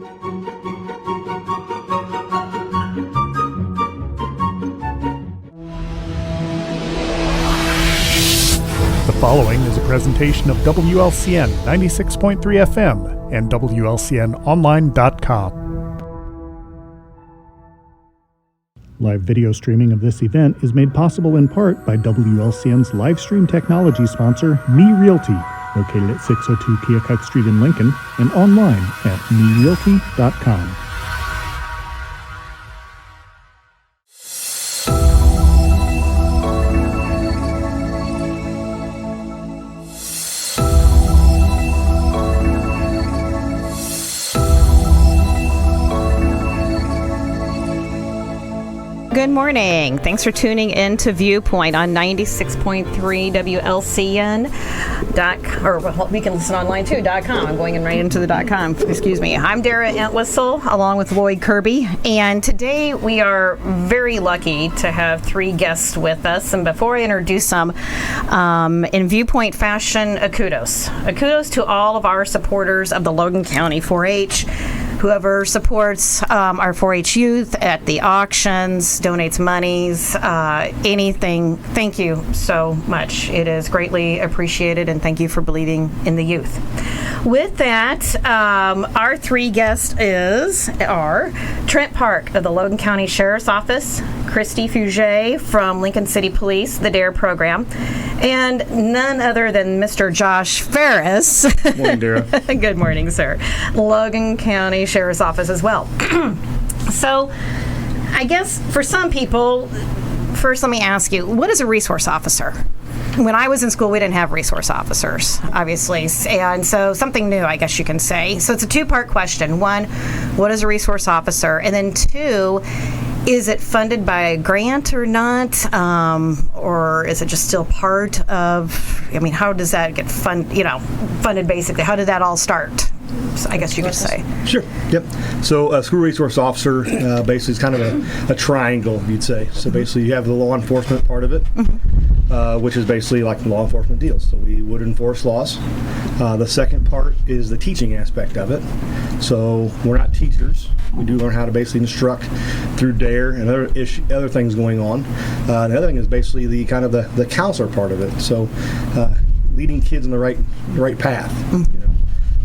The following is a presentation of WLCN 96.3 FM and WLCNonline.com. Live video streaming of this event is made possible in part by WLCN's live stream technology sponsor, Me Realty, located at 602 Keokuk Street in Lincoln, and online at merealty.com. Good morning. Thanks for tuning in to Viewpoint on 96.3 WLCN. We can listen online too, .com. I'm going in right into the .com. Excuse me. I'm Dara Entwistle along with Lloyd Kirby. And today we are very lucky to have three guests with us. And before I introduce them, in Viewpoint fashion, a kudos. A kudos to all of our supporters of the Logan County 4-H. Whoever supports our 4-H youth at the auctions, donates monies, anything, thank you so much. It is greatly appreciated, and thank you for believing in the youth. With that, our three guests are Trent Park of the Logan County Sheriff's Office, Christy Fruge from Lincoln City Police, the DARE program, and none other than Mr. Josh Pharis. Good morning, Dara. Good morning, sir. Logan County Sheriff's Office as well. So, I guess for some people, first let me ask you, what is a resource officer? When I was in school, we didn't have resource officers, obviously, and so something new, I guess you can say. So it's a two-part question. One, what is a resource officer? And then two, is it funded by a grant or not? Or is it just still part of, how does that get funded basically? How did that all start? So I guess you could say. Sure. Yep. So a school resource officer basically is kind of a triangle, you'd say. So basically you have the law enforcement part of it, which is basically like law enforcement deals. So we would enforce laws. The second part is the teaching aspect of it. So we're not teachers. We do learn how to basically instruct through DARE and other things going on. The other thing is basically the kind of the counselor part of it. So leading kids in the right path.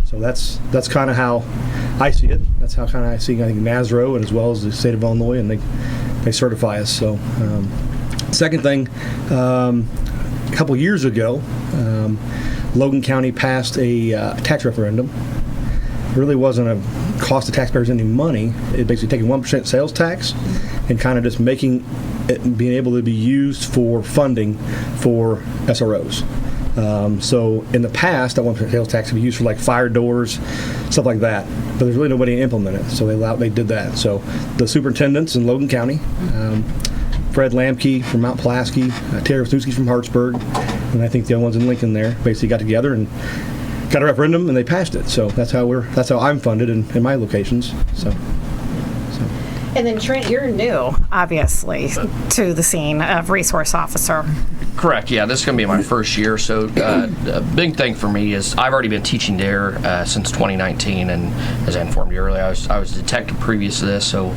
So that's kind of how I see it. That's how kind of I see, I think, NASRO and as well as the state of Illinois, and they certify us. So second thing, a couple years ago, Logan County passed a tax referendum. It really wasn't a cost the taxpayers any money. It basically taking 1% sales tax and kind of just making it being able to be used for funding for SROs. So in the past, that 1% sales tax would be used for like fire doors, stuff like that. But there's really nobody to implement it, so they did that. So the superintendents in Logan County, Fred Lamke from Mount Pulaski, Terry Watuski from Hartsburg, and I think the other ones in Lincoln there basically got together and got a referendum, and they passed it. So that's how I'm funded in my locations. So. And then Trent, you're new, obviously, to the scene of resource officer. Correct. Yeah, this is going to be my first year. So a big thing for me is I've already been teaching DARE since 2019, and as I informed you earlier, I was a detective previous to this. So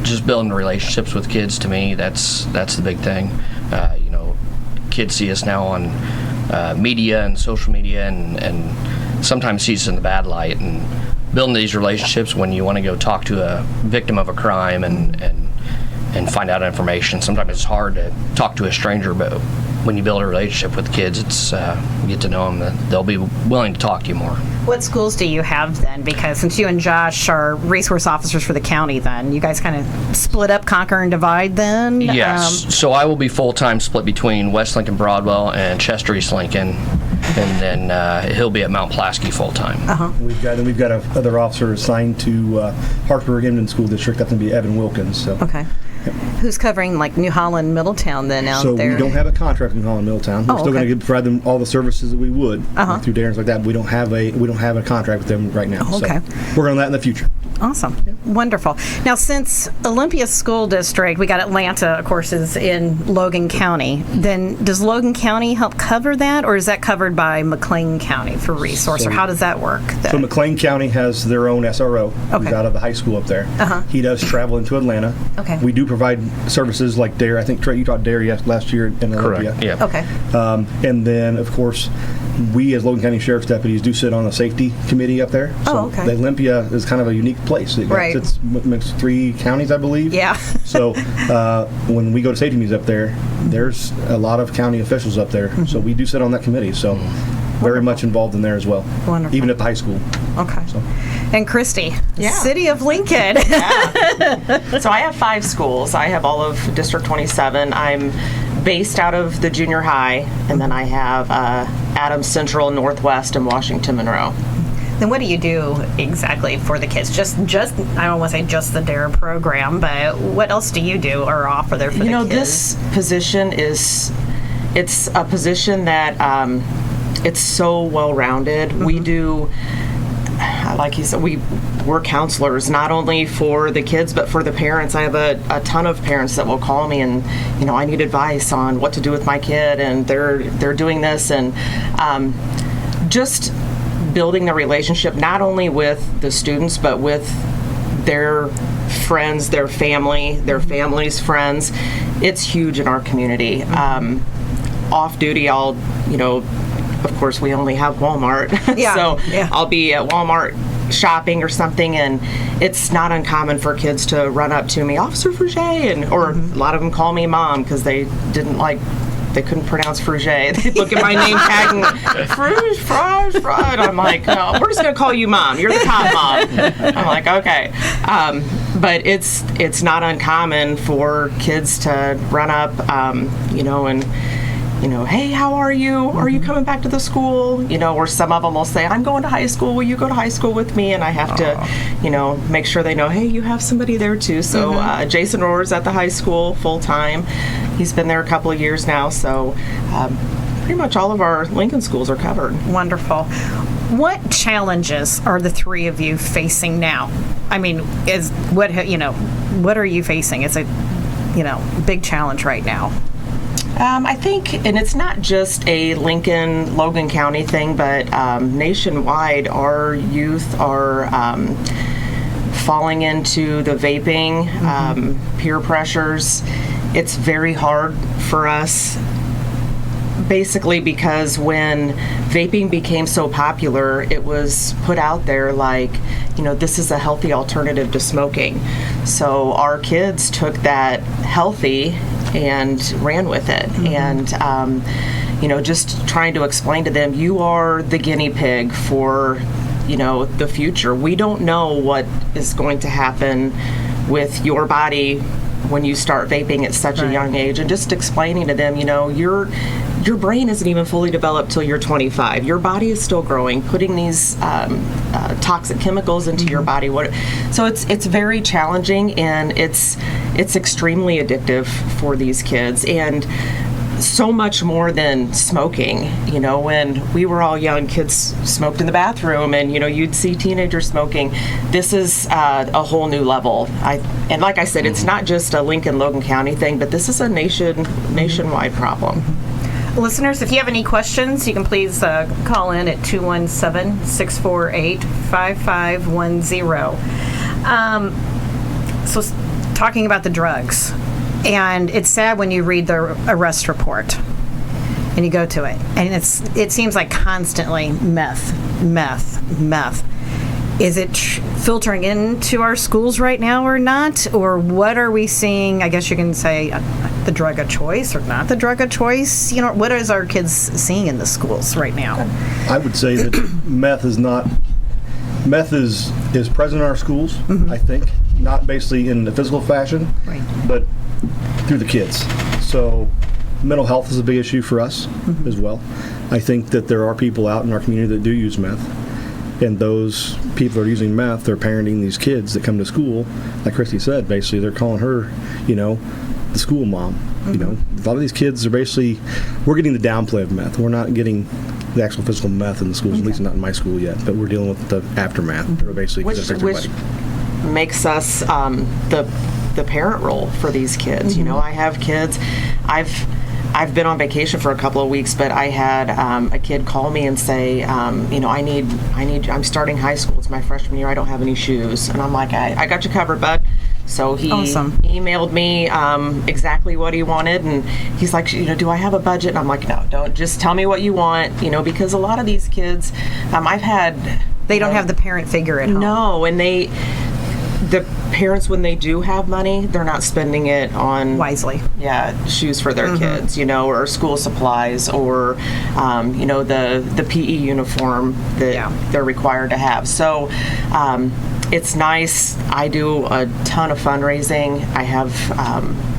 just building relationships with kids, to me, that's the big thing. Kids see us now on media and social media, and sometimes see us in the bad light. And building these relationships when you want to go talk to a victim of a crime and find out information. Sometimes it's hard to talk to a stranger, but when you build a relationship with kids, it's you get to know them, that they'll be willing to talk to you more. What schools do you have then? Because since you and Josh are resource officers for the county, then you guys kind of split up, conquer and divide then? Yes. So I will be full-time split between West Lincoln Broadwell and Chester East Lincoln, and then he'll be at Mount Pulaski full-time. We've got another officer assigned to Hartsburg Indian School District. That's going to be Evan Wilkins. So. Okay. Yep. Who's covering like New Holland, Middletown then out there? So we don't have a contract with New Holland, Middletown. We're still going to provide them all the services that we would through DARE and like that. We don't have a contract with them right now. Okay. So we're on that in the future. Awesome. Wonderful. Now, since Olympia School District, we got Atlanta, of course, is in Logan County, then does Logan County help cover that, or is that covered by McLean County for resource, or how does that work? So McLean County has their own SRO who's out of the high school up there. He does travel into Atlanta. Okay. We do provide services like DARE. I think, Trent, you taught DARE last year in Olympia. Correct. Yeah. Okay. And then, of course, we as Logan County Sheriff's deputies do sit on the safety committee up there. So okay. the Olympia is kind of a unique place. It's 3 counties, I believe. Yeah. So when we go to safety meetings up there, there's a lot of county officials up there. So we do sit on that committee. So very much involved in there as well. Wonderful. Even at the high school. Okay. So. And Christy, Yeah. City of Lincoln. So I have 5 schools. I have all of District 27. I'm based out of the junior high, and then I have Adams Central, Northwest, and Washington Monroe. Then what do you do exactly for the kids? Just I don't want to say just the DARE program, but what else do you do or offer there for the kids? This position it's a position that it's so well-rounded. We do, like you said, we're counselors, not only for the kids, but for the parents. I have a ton of parents that will call me and, I need advice on what to do with my kid, and they're doing this, and just building the relationship not only with the students, but with their friends, their family, their family's friends. It's huge in our community. Off duty, I'll, of course, we only have Walmart. So I'll be at Walmart shopping or something, and it's not uncommon for kids to run up to me, Officer Fruge, or a lot of them call me Mom because they couldn't pronounce Fruge. They look at my name tag and Fruge. I'm like, no, we're just gonna call you Mom. You're the top mom. I'm like, okay. But it's not uncommon for kids to run up, and hey, how are you? Are you coming back to the school? Or some of them will say, I'm going to high school. Will you go to high school with me? And I have to, make sure they know, hey, you have somebody there too. So Jason Rohr's at the high school full time. He's been there a couple of years now. So pretty much all of our Lincoln schools are covered. Wonderful. What challenges are the 3 of you facing now? I mean, what are you facing? It's a, big challenge right now. I think, and it's not just a Lincoln, Logan County thing, but nationwide, our youth are falling into the vaping, peer pressures. It's very hard for us, basically because when vaping became so popular, it was put out there like, this is a healthy alternative to smoking. So our kids took that healthy and ran with it. And, just trying to explain to them, you are the guinea pig for, the future. We don't know what is going to happen with your body when you start vaping at such a young age, and just explaining to them, your brain isn't even fully developed till you're 25. Your body is still growing, putting these toxic chemicals into your body. So it's very challenging, and it's extremely addictive for these kids, and so much more than smoking. When we were all young, kids smoked in the bathroom, and you'd see teenagers smoking. This is a whole new level. And like I said, it's not just a Lincoln Logan County thing, but this is a nationwide problem. Listeners, if you have any questions, you can please call in at 217-648-5510. So talking about the drugs, and it's sad when you read the arrest report and you go to it, and it seems like constantly meth. Is it filtering into our schools right now or not? Or what are we seeing? I guess you can say the drug of choice or not the drug of choice. What is our kids seeing in the schools right now? I would say that meth is present in our schools, I think, not basically in the physical fashion, but through the kids. So mental health is a big issue for us as well. I think that there are people out in our community that do use meth. And those people that are using meth, they're parenting these kids that come to school. Like Christy said, basically, they're calling her, the school mom. A lot of these kids are basically, we're getting the downplay of meth. We're not getting the actual physical meth in the schools, at least not in my school yet, but we're dealing with the aftermath. They're basically makes us the parent role for these kids. You know, I have kids. I've been on vacation for a couple of weeks, but I had a kid call me and say, you know, I'm starting high school. It's my freshman year. I don't have any shoes. And I'm like, I got you covered, bud. So he emailed me exactly what he wanted, and he's like, you know, do I have a budget? And I'm like, no, don't. Just tell me what you want, you know, because a lot of these kids, I've had... They don't have the parent figure at home. No, and the parents, when they do have money, they're not spending it on Wisely. Shoes for their kids, you know, or school supplies, or you know, the PE uniform that they're required to have. So it's nice. I do a ton of fundraising. I have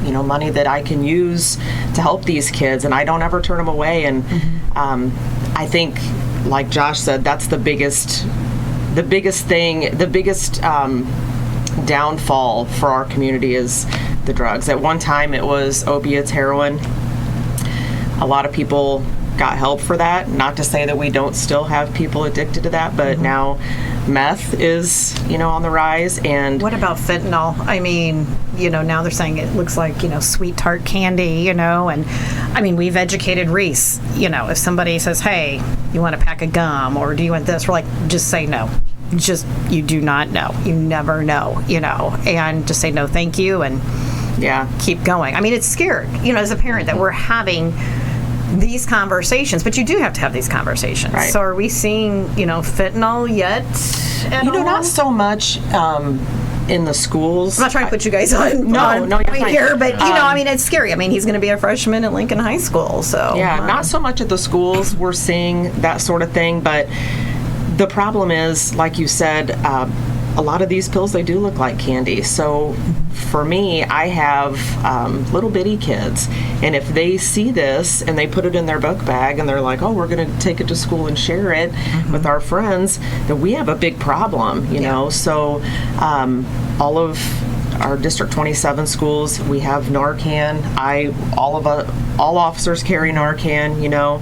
you know, money that I can use to help these kids, and I don't ever turn them away. And I think, like Josh said, that's the biggest thing, the biggest downfall for our community is the drugs. At one time it was opiates, heroin. A lot of people got help for that. Not to say that we don't still have people addicted to that, but now meth is, you know, on the rise. And what about fentanyl? I mean, you know, now they're saying it looks like, you know, sweet tart candy, you know, and I mean, we've educated Reese, you know, if somebody says, hey, you want a pack of gum or do you want this? We're like, just say no. Just, you do not know. You never know, you know, and just say no, thank you, and keep going. I mean, it's scary, you know, as a parent that we're having these conversations, but you do have to have these conversations. Right. So are we seeing, you know, fentanyl yet at all? Not so much in the schools. I'm not trying to put you guys on you're fine. Here, but, you know, I mean, it's scary. I mean, he's going to be a freshman at Lincoln High School, so. Yeah, not so much at the schools. We're seeing that sort of thing, but the problem is, like you said, a lot of these pills, they do look like candy. So for me, I have little bitty kids, and if they see this and they put it in their book bag and they're like, oh, we're going to take it to school and share it with our friends, then we have a big problem, you know. So all of our District 27 schools, we have Narcan. All officers carry Narcan, you know.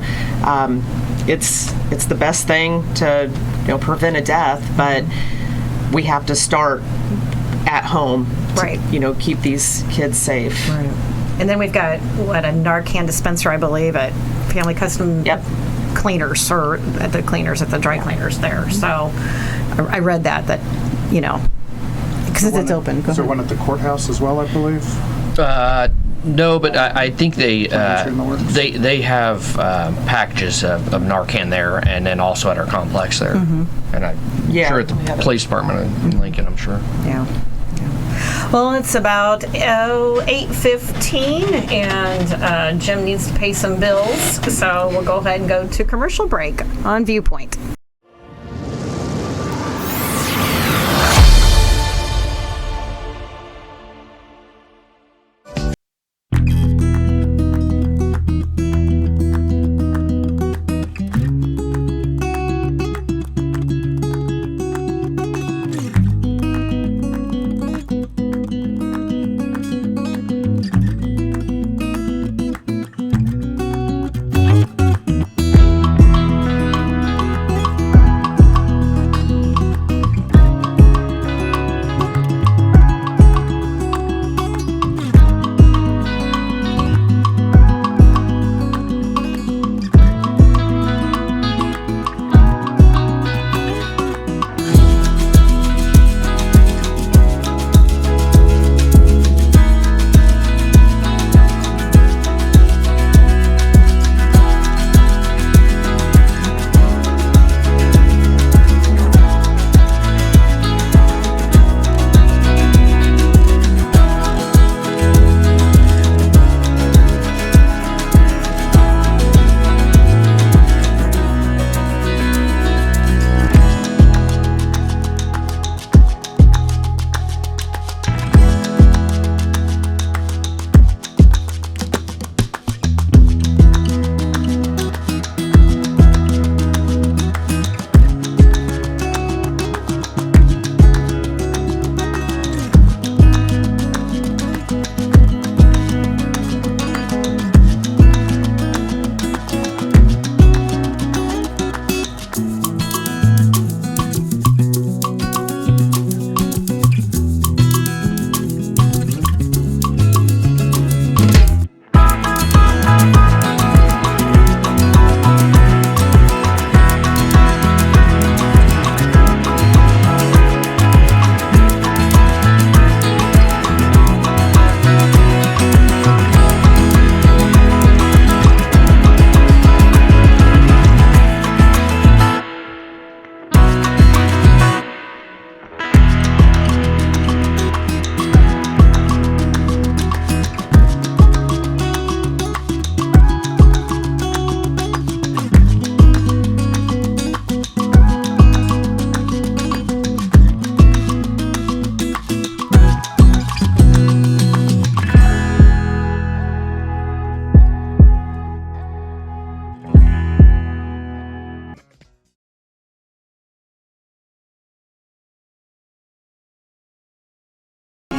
It's the best thing to, you know, prevent a death, but we have to start at home to, you know, keep these kids safe. Right. And then we've got a Narcan dispenser, I believe, at Family Custom Cleaners, or at the dry cleaners there. So I read that you know, because it's open. Is there one at the courthouse as well, I believe? No, but I think they have packages of Narcan there, and then also at our complex there, and I'm sure at the police department in Lincoln, I'm sure. Yeah. Well, it's about 8:15, and Jim needs to pay some bills, so we'll go ahead and go to commercial break on Viewpoint.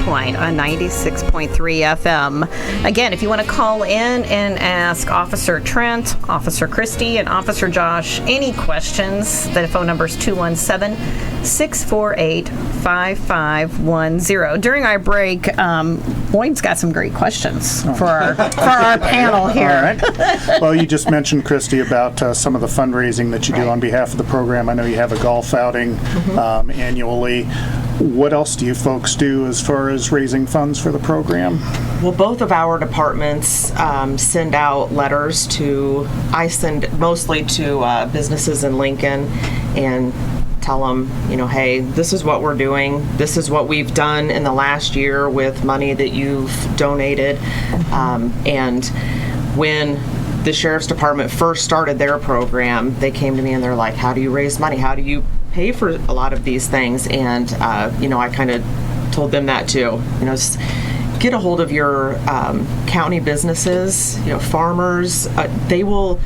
Viewpoint on 96.3 FM. Again, if you want to call in and ask Officer Trent, Officer Christy, and Officer Josh any questions, the phone number is 217-648-5510. During our break, Boyd's got some great questions for our panel here. All right. Well, you just mentioned, Christy, about some of the fundraising that you do on behalf of the program. I know you have a golf outing annually. What else do you folks do as far as raising funds for the program? Well, both of our departments send out letters I send mostly to businesses in Lincoln and tell them, hey, this is what we're doing. This is what we've done in the last year with money that you've donated. And when the Sheriff's Department first started their program, they came to me and they're like, how do you raise money? How do you pay for a lot of these things? And, I kind of told them that too. Get a hold of your county businesses, farmers. They will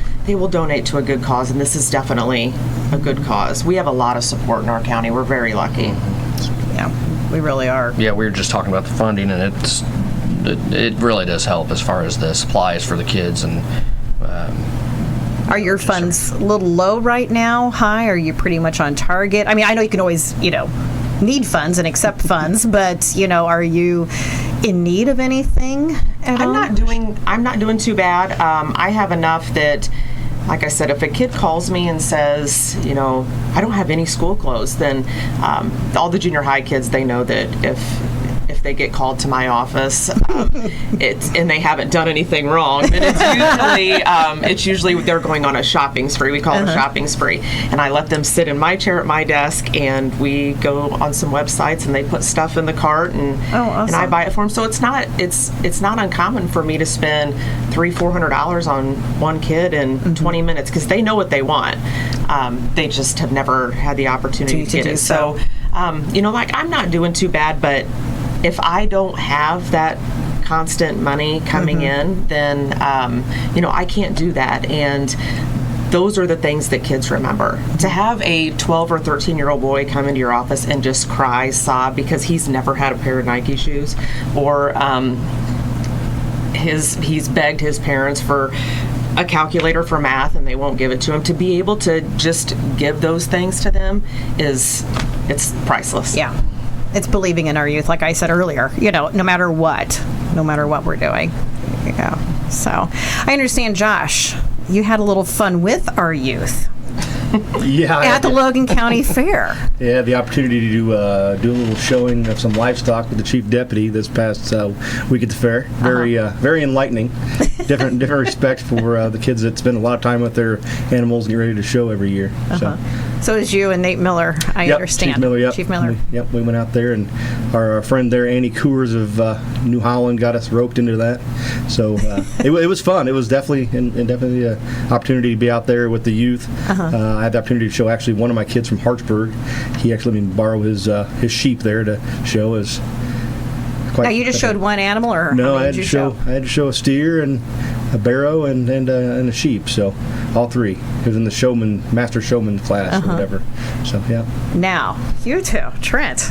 donate to a good cause, and this is definitely a good cause. We have a lot of support in our county. We're very lucky. Yeah, we really are. Yeah, we were just talking about the funding, and it really does help as far as the supplies for the kids. And are your funds a little low right now? High? Are you pretty much on target? I mean, I know you can always, need funds and accept funds, but are you in need of anything at all? I'm not doing too bad. I have enough that, like I said, if a kid calls me and says, I don't have any school clothes, then all the junior high kids, they know that if they get called to my office, and they haven't done anything wrong, then it's usually they're going on a shopping spree. We call it a shopping spree, and I let them sit in my chair at my desk, and we go on some websites, and they put stuff in the cart, and awesome. and I buy it for them. So it's not uncommon for me to spend $300-400 on one kid in 20 minutes because they know what they want. They just have never had the opportunity to get it. So, I'm not doing too bad, but if I don't have that constant money coming in, then, I can't do that. And those are the things that kids remember. To have a 12 or 13-year-old boy come into your office and just cry, sob, because he's never had a pair of Nike shoes, or he's begged his parents for a calculator for math and they won't give it to him. To be able to just give those things to them it's priceless. Yeah. It's believing in our youth, like I said earlier, no matter what we're doing. Yeah. So I understand, Josh, you had a little fun with our youth. Yeah. At the Logan County Fair. Yeah, the opportunity to do a little showing of some livestock with the chief deputy this past week at the fair. Very enlightening. Different respect for the kids that spend a lot of time with their animals and get ready to show every year. So is you and Nate Miller, I understand. Chief Miller, yep. Chief Miller. We went out there, and our friend there, Annie Coors of New Holland, got us roped into that. So it was fun. It was definitely an opportunity to be out there with the youth. I had the opportunity to show actually one of my kids from Hartsburg. He actually let me borrow his sheep there to show us. Now you just showed one animal, or no? I had to show a steer and a barrow and a sheep. So all three. It was in the master showman class or whatever. So yeah. Now you two, Trent.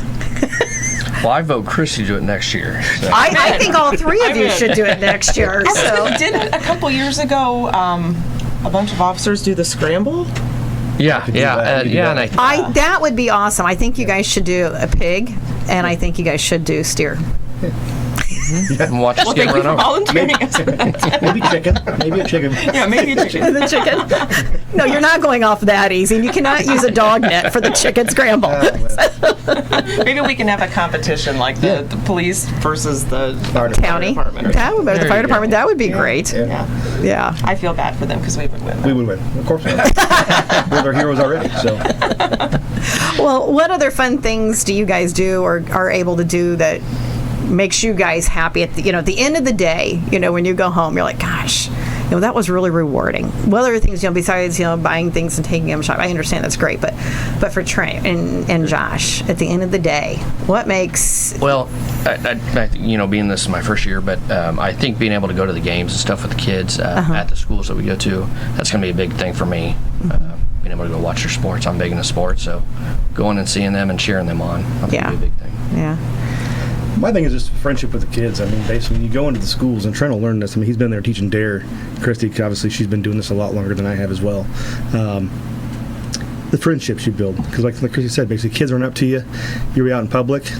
Well, I vote Christy do it next year. So. I think all three of you should do it next year. So Didn't a couple years ago a bunch of officers do the scramble? Yeah. And that would be awesome. I think you guys should do a pig, and I think you guys should do steer. And watch us get run over. Volunteering us. Maybe chicken. Maybe a chicken. Yeah, maybe a chicken. The chicken. No, you're not going off that easy. You cannot use a dog net for the chicken scramble. Maybe we can have a competition like the police versus the county department. The fire department. That would be great. Yeah. I feel bad for them because we would win. We would win. Of course we would. We're their heroes already. So. Well, what other fun things do you guys do or are able to do that makes you guys happy at the end of the day, when you go home, you're like, gosh, that was really rewarding. What other things, besides, buying things and taking them shop, I understand that's great, but for Trent and Josh, at the end of the day, what makes... Well, I being this is my first year, but I think being able to go to the games and stuff with the kids at the schools that we go to, that's going to be a big thing for me. Being able to go watch their sports. I'm big into sports, so going and seeing them and cheering them on, that's going to be a big thing. Yeah. My thing is just friendship with the kids. I mean, basically, when you go into the schools, and Trent will learn this. I mean, he's been there teaching Dare. Christy, obviously, she's been doing this a lot longer than I have as well. The friendships you build, because like Christy said, basically, kids run up to you. You're out in public.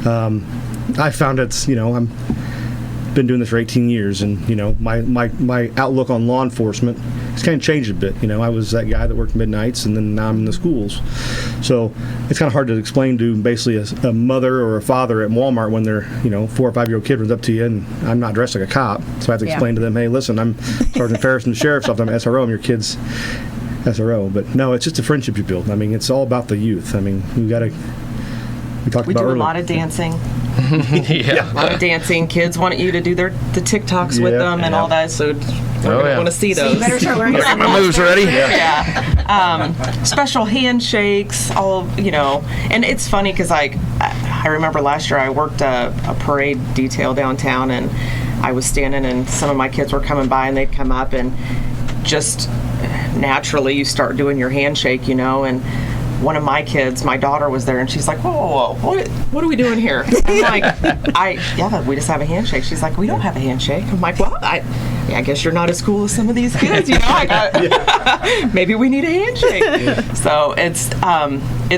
I found it's, I'm been doing this for 18 years, and my outlook on law enforcement has kind of changed a bit. I was that guy that worked midnights, and then now I'm in the schools. So it's kind of hard to explain to basically a mother or a father at Walmart when their 4 or 5 year old kid runs up to you, and I'm not dressed like a cop, so I have to explain to them, hey, listen, I'm Sergeant Pharis from the Sheriff's Office, I'm SRO, I'm your kid's SRO. But no, it's just a friendship you build. I mean, it's all about the youth. I mean, we talked We about do a earlier. lot of dancing. Yeah. A lot of dancing. Kids want you to do the TikToks with Yeah. them and all that, so we're going to want to see those. You better start learning. My moves ready? Yeah. Special handshakes, and it's funny because I remember last year I worked a parade detail downtown, and I was standing and some of my kids were coming by, and they'd come up, and just naturally you start doing your handshake, and one of my kids, my daughter, was there, and she's like, whoa, what are we doing here? I'm like, we just have a handshake. She's like, we don't have a handshake. I'm like, well, I guess you're not as cool as some of these kids, maybe we need a handshake. So it's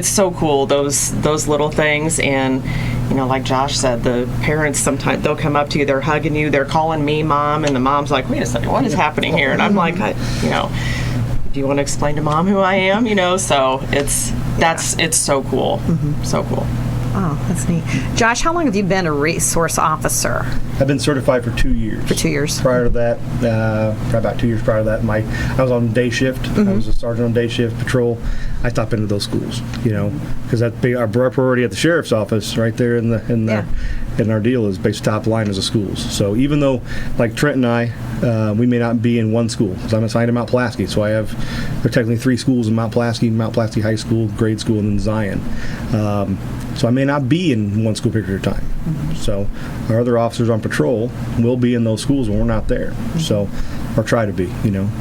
so cool, those little things. And like Josh said, the parents, sometimes they'll come up to you, they're hugging you, they're calling me mom, and the mom's like, wait a second, what is happening here? And I'm like, do you want to explain to mom who I am? So it's so cool. So cool. Oh, that's neat. Josh, how long have you been a resource officer? I've been certified for 2 years. For 2 years. Prior to that, probably about 2 years prior to that, I was on day shift. I was a sergeant on day shift patrol. I stopped into those schools, because that's our priority at the sheriff's office, right there in our deal is based top line as the schools. So even though, like Trent and I, we may not be in one school, because I'm assigned to Mount Pulaski, so there are technically 3 schools in Mount Pulaski High School, grade school, and then Zion. So I may not be in one school period of time. So our other officers on patrol will be in those schools when we're not there. So, or try to be,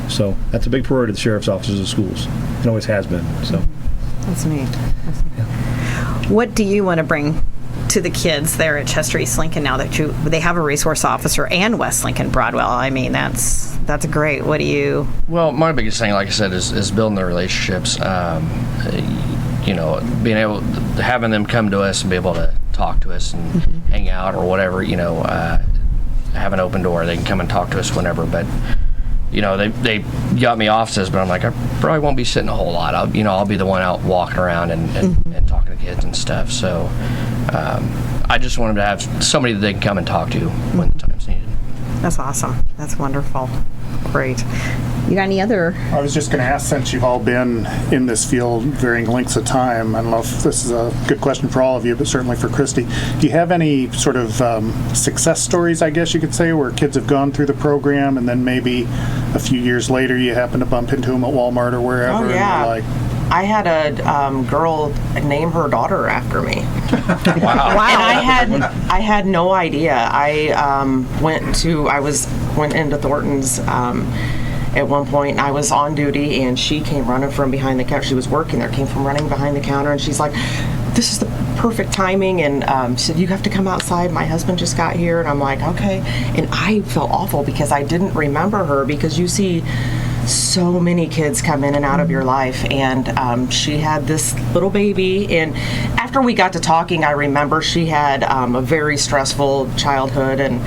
So that's a big priority of the sheriff's officers of schools. It always has been. So That's neat. What do you want to bring to the kids there at Chester East Lincoln now that they have a resource officer and West Lincoln Broadwell? I mean, that's great. What do you? Well, my biggest thing, like I said, is building the relationships. Being able, having them come to us and be able to talk to us and hang out or whatever. Have an open door. They can come and talk to us whenever. But they got me offices, but I'm like, I probably won't be sitting a whole lot. I'll be the one out walking around and talking to kids and stuff. So I just want them to have somebody that they can come and talk to when the time's needed. That's awesome. That's wonderful. Great. You got any other? I was just going to ask, since you've all been in this field varying lengths of time, I don't know if this is a good question for all of you, but certainly for Christy, do you have any sort of success stories, I guess you could say, where kids have gone through the program and then maybe a few years later you happen to bump into them at Walmart or wherever? Oh, yeah. And you're like, I had a girl name her daughter after me. Wow. And I had no idea. I went into Thornton's at one point, and I was on duty, and she came running from behind the counter. She was working there, came from running behind the counter, and she's like, this is the perfect timing, and she said, you have to come outside. My husband just got here. And I'm like, okay. And I felt awful because I didn't remember her, because you see so many kids come in and out of your life, and she had this little baby, and after we got to talking, I remember she had a very stressful childhood, and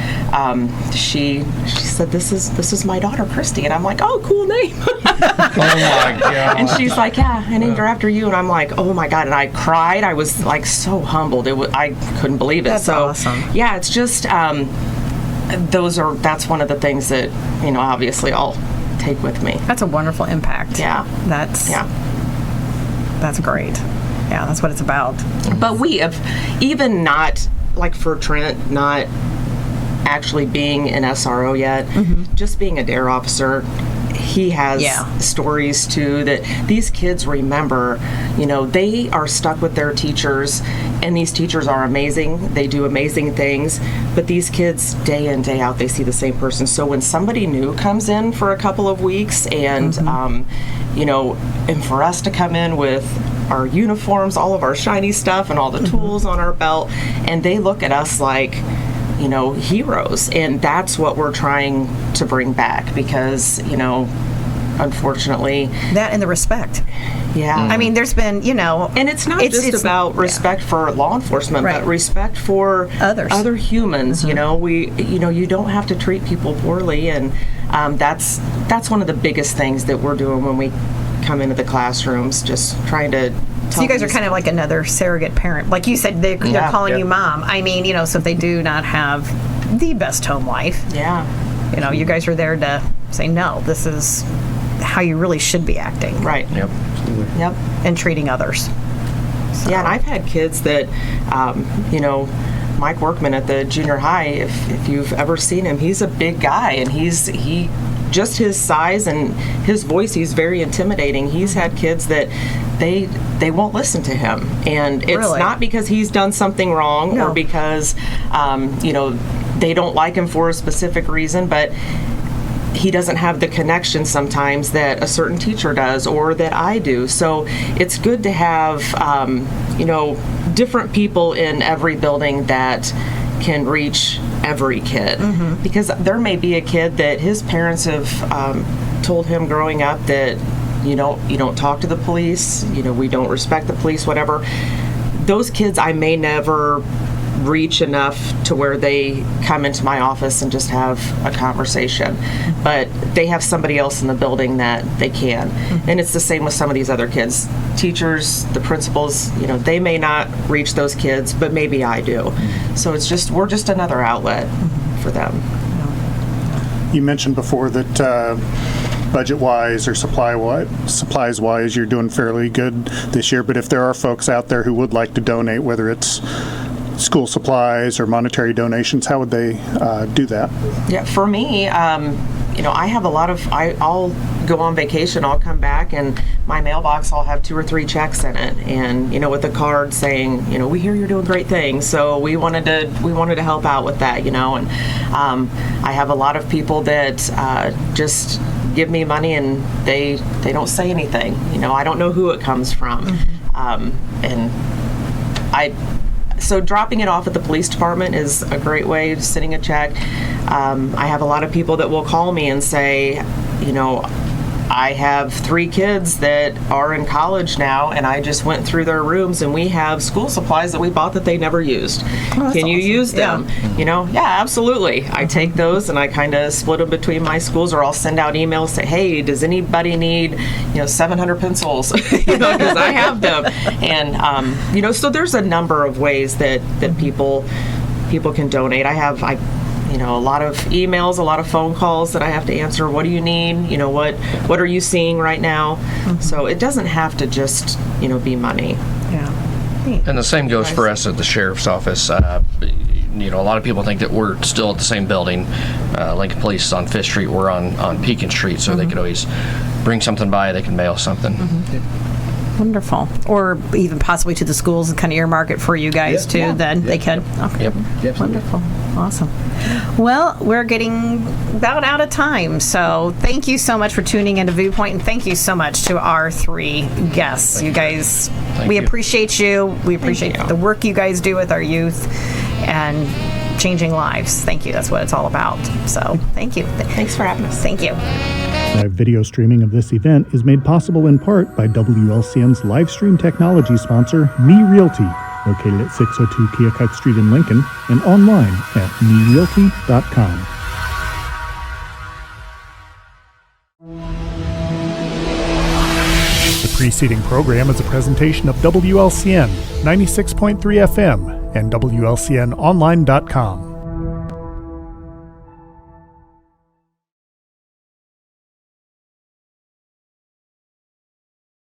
she said, this is my daughter Christy, and I'm like, oh, cool name. Oh my God. And she's like, yeah, I named her after you, and I'm like, oh my God, and I cried. I was like so humbled. I couldn't believe it. That's awesome. Yeah, it's just that's one of the things that obviously I'll take with me. That's a wonderful impact. Yeah. That's great. Yeah, that's what it's about. But we have, even not, like for Trent, not actually being an SRO yet, just being a DARE officer, he has stories too that these kids remember. They are stuck with their teachers, and these teachers are amazing. They do amazing things, but these kids, day in, day out, they see the same person. So when somebody new comes in for a couple of weeks, and and for us to come in with our uniforms, all of our shiny stuff, and all the tools on our belt, and they look at us like, you know, heroes. And that's what we're trying to bring back, because, you know, unfortunately, That and the respect. yeah. I mean, there's been, you know, And it's not just about respect for law enforcement, Right. but respect for Others. other humans. You know, you don't have to treat people poorly, and that's one of the biggest things that we're doing when we come into the classrooms, just trying to. So you guys are kind of like another surrogate parent. Like you said, they're calling you mom. I mean, you know, so if they do not have the best home life, Yeah. you know, you guys are there to say, no, this is how you really should be acting. Right. Yep. Yep. And treating others. Yeah, and I've had kids that, you know, Mike Workman at the junior high, if you've ever seen him, he's a big guy, and he just his size and his voice, he's very intimidating. He's had kids that they won't listen to him, and it's Really? not because he's done something wrong No. or because you know, they don't like him for a specific reason, but he doesn't have the connection sometimes that a certain teacher does or that I do. So it's good to have you know, different people in every building that can reach every kid, because there may be a kid that his parents have told him growing up that you don't talk to the police, you know, we don't respect the police, whatever. Those kids I may never reach enough to where they come into my office and just have a conversation, but they have somebody else in the building that they can. And it's the same with some of these other kids. Teachers, the principals, you know, they may not reach those kids, but maybe I do. So we're just another outlet for them. You mentioned before that budget-wise or supplies-wise, you're doing fairly good this year, but if there are folks out there who would like to donate, whether it's school supplies or monetary donations, how would they do that? Yeah, for me, you know, I have a lot of, I'll go on vacation, I'll come back, and my mailbox, I'll have 2 or 3 checks in it, and, you know, with a card saying, you know, we hear you're doing great things, so we wanted to help out with that, you know. And I have a lot of people that just give me money, and they don't say anything, you know. I don't know who it comes from. So dropping it off at the police department is a great way of sending a check. I have a lot of people that will call me and say, you know, I have 3 kids that are in college now, and I just went through their rooms, and we have school supplies that we bought that they never used. Can you use them? Yeah. You know, yeah, absolutely. I take those and I kind of split them between my schools, or I'll send out emails, say, hey, does anybody need, you know, 700 pencils? You know, because I have them. And, you know, so there's a number of ways that people can donate. You know, a lot of emails, a lot of phone calls that I have to answer. What do you need? You know, what are you seeing right now? So it doesn't have to just, you know, be money. Yeah. And the same goes for us at the sheriff's office. You know, a lot of people think that we're still at the same building. Lincoln Police is on 5th Street. We're on Pekin Street, so they could always bring something by. They can mail something. Wonderful. Or even possibly to the schools and kind of earmark it for you guys too. Yeah. Then they could. Okay. Yep. Wonderful. Awesome. Well, we're getting about out of time. So thank you so much for tuning into Viewpoint, and thank you so much to our 3 guests. You guys, we you. appreciate you. We appreciate the work you guys do with our youth and changing lives. Thank you. That's what it's all about. So thank you. Thanks for having us. Thank you. Live video streaming of this event is made possible in part by WLCN's live stream technology sponsor, Me Realty, located at 602 Keokuk Street in Lincoln, and online at merealty.com. The preceding program is a presentation of WLCN 96.3 FM and WLCNonline.com.